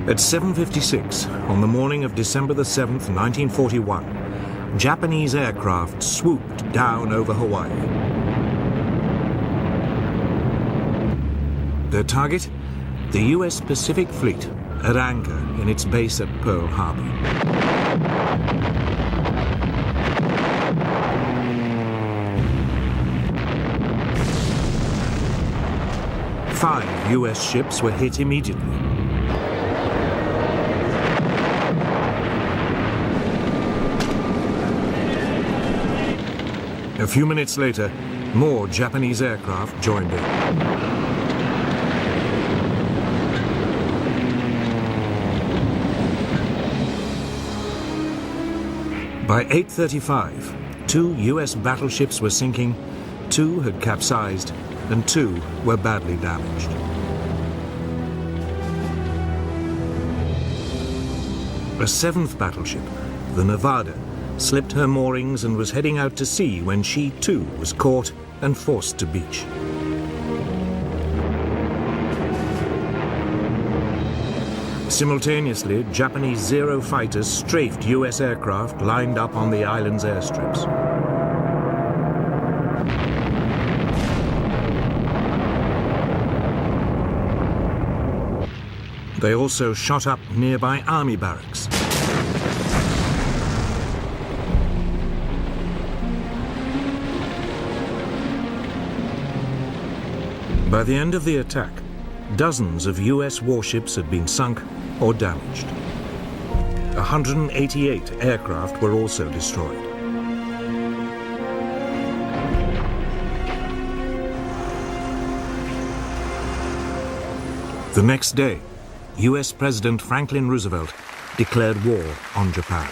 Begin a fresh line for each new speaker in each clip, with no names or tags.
At 7:56 on the morning of December the 7th, 1941, Japanese aircraft swooped down over Hawaii. Their target? The US Pacific Fleet at anchor in its base at Pearl Harbor. Five US ships were hit immediately. A few minutes later, more Japanese aircraft joined in. By 8:35, 2 US battleships were sinking, 2 had capsized, and 2 were badly damaged. A 7th battleship, the Nevada, slipped her moorings and was heading out to sea when she too was caught and forced to beach. Simultaneously, Japanese Zero fighters strafed US aircraft lined up on the island's airstrips. They also shot up nearby army barracks. By the end of the attack, dozens of US warships had been sunk or damaged. 188 aircraft were also destroyed. The next day, US President Franklin Roosevelt declared war on Japan.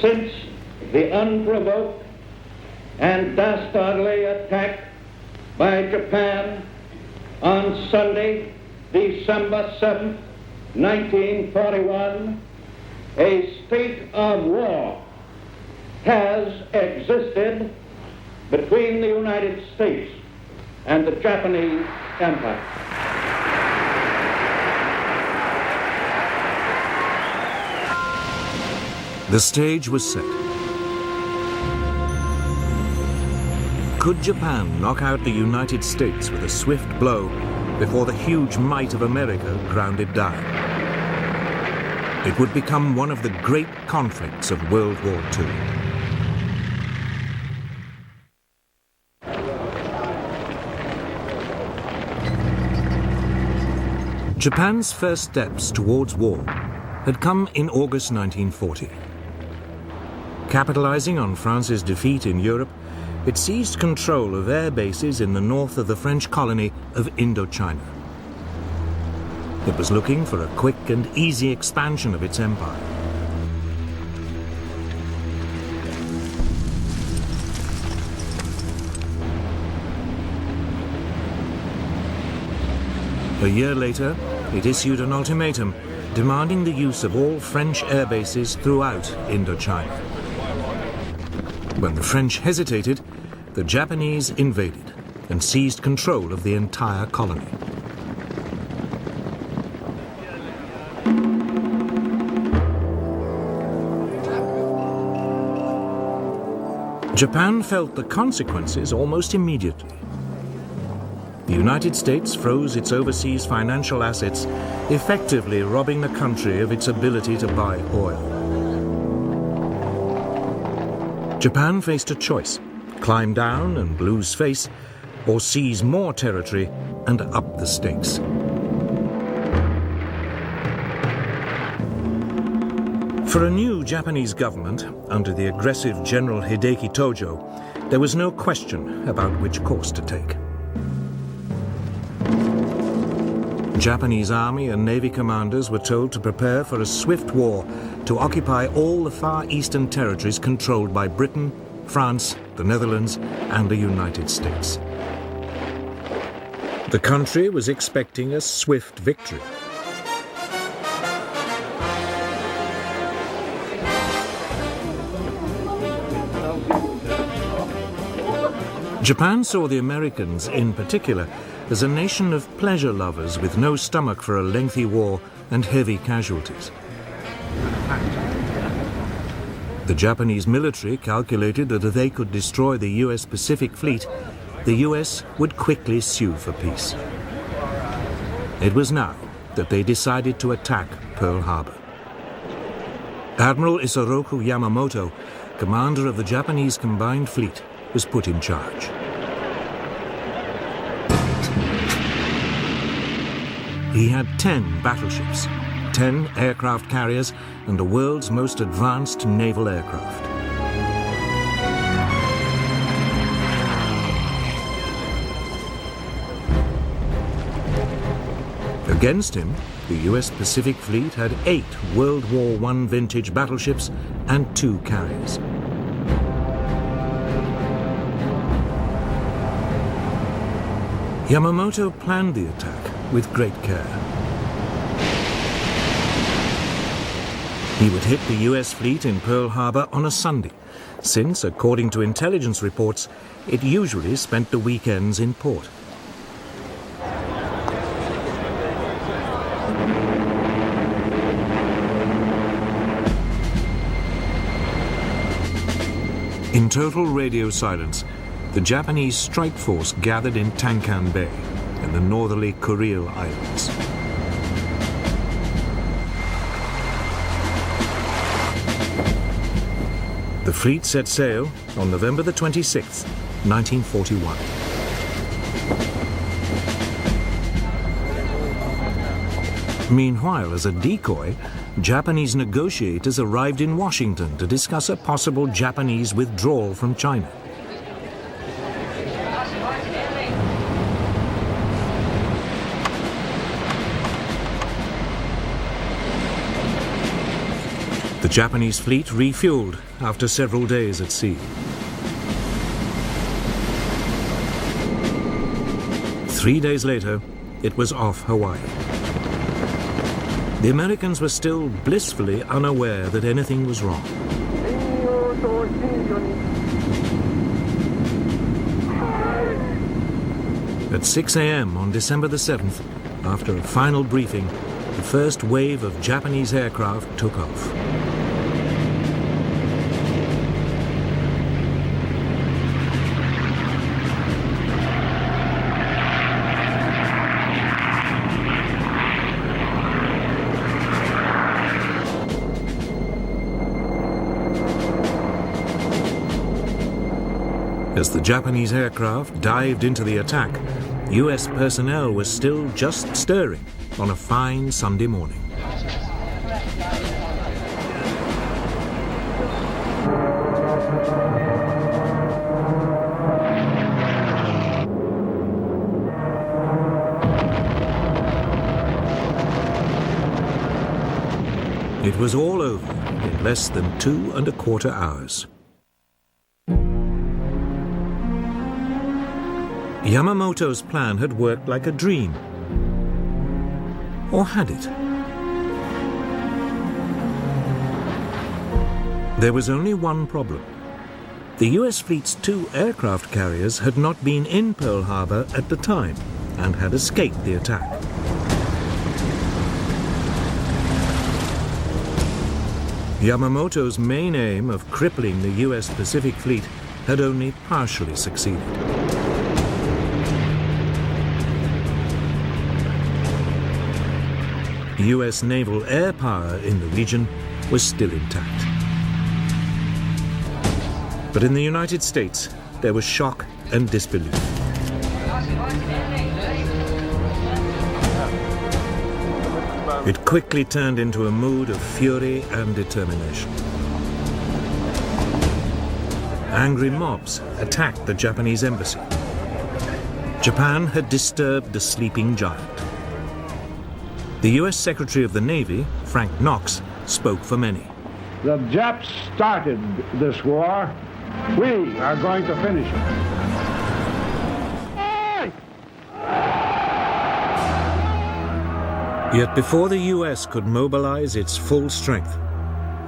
Since the unprovoked and dastardly attack by Japan on Sunday, December 7th, 1941, a state of war has existed between the United States and the Japanese Empire.
The stage was set. Could Japan knock out the United States with a swift blow before the huge might of America ground it down? It would become one of the great conflicts of World War II. Japan's first steps towards war had come in August 1940. Capitalizing on France's defeat in Europe, it seized control of air bases in the north of the French colony of Indochina. It was looking for a quick and easy expansion of its empire. A year later, it issued an ultimatum demanding the use of all French air bases throughout Indochina. When the French hesitated, the Japanese invaded and seized control of the entire colony. Japan felt the consequences almost immediately. The United States froze its overseas financial assets, effectively robbing the country of its ability to buy oil. Japan faced a choice: climb down and lose face, or seize more territory and up the stakes. For a new Japanese government, under the aggressive General Hideki Tojo, there was no question about which course to take. Japanese army and navy commanders were told to prepare for a swift war to occupy all the far eastern territories controlled by Britain, France, the Netherlands, and the United States. The country was expecting a swift victory. Japan saw the Americans, in particular, as a nation of pleasure lovers with no stomach for a lengthy war and heavy casualties. The Japanese military calculated that if they could destroy the US Pacific Fleet, the US would quickly sue for peace. It was now that they decided to attack Pearl Harbor. Admiral Isoroku Yamamoto, commander of the Japanese Combined Fleet, was put in charge. He had 10 battleships, 10 aircraft carriers, and the world's most advanced naval aircraft. Against him, the US Pacific Fleet had 8 World War I vintage battleships and 2 carriers. Yamamoto planned the attack with great care. He would hit the US fleet in Pearl Harbor on a Sunday, since, according to intelligence reports, it usually spent the weekends in port. In total radio silence, the Japanese strike force gathered in Tankan Bay in the northerly Kuril Islands. The fleet set sail on November the 26th, 1941. Meanwhile, as a decoy, Japanese negotiators arrived in Washington to discuss a possible Japanese withdrawal from China. The Japanese fleet refueled after several days at sea. 3 days later, it was off Hawaii. The Americans were still blissfully unaware that anything was wrong. At 6 a.m. on December the 7th, after a final briefing, the first wave of Japanese aircraft took off. As the Japanese aircraft dived into the attack, US personnel was still just stirring on a fine Sunday morning. It was all over in less than 2¼ hours. Yamamoto's plan had worked like a dream. Or had it? There was only one problem. The US fleet's 2 aircraft carriers had not been in Pearl Harbor at the time and had escaped the attack. Yamamoto's main aim of crippling the US Pacific Fleet had only partially succeeded. US naval air power in the region was still intact. But in the United States, there was shock and disbelief. It quickly turned into a mood of fury and determination. Angry mobs attacked the Japanese embassy. Japan had disturbed the sleeping giant. The US Secretary of the Navy, Frank Knox, spoke for many.
The Japs started this war. We are going to finish it.
Yet before the US could mobilize its full strength,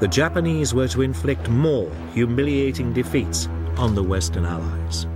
the Japanese were to inflict more humiliating defeats on the Western Allies.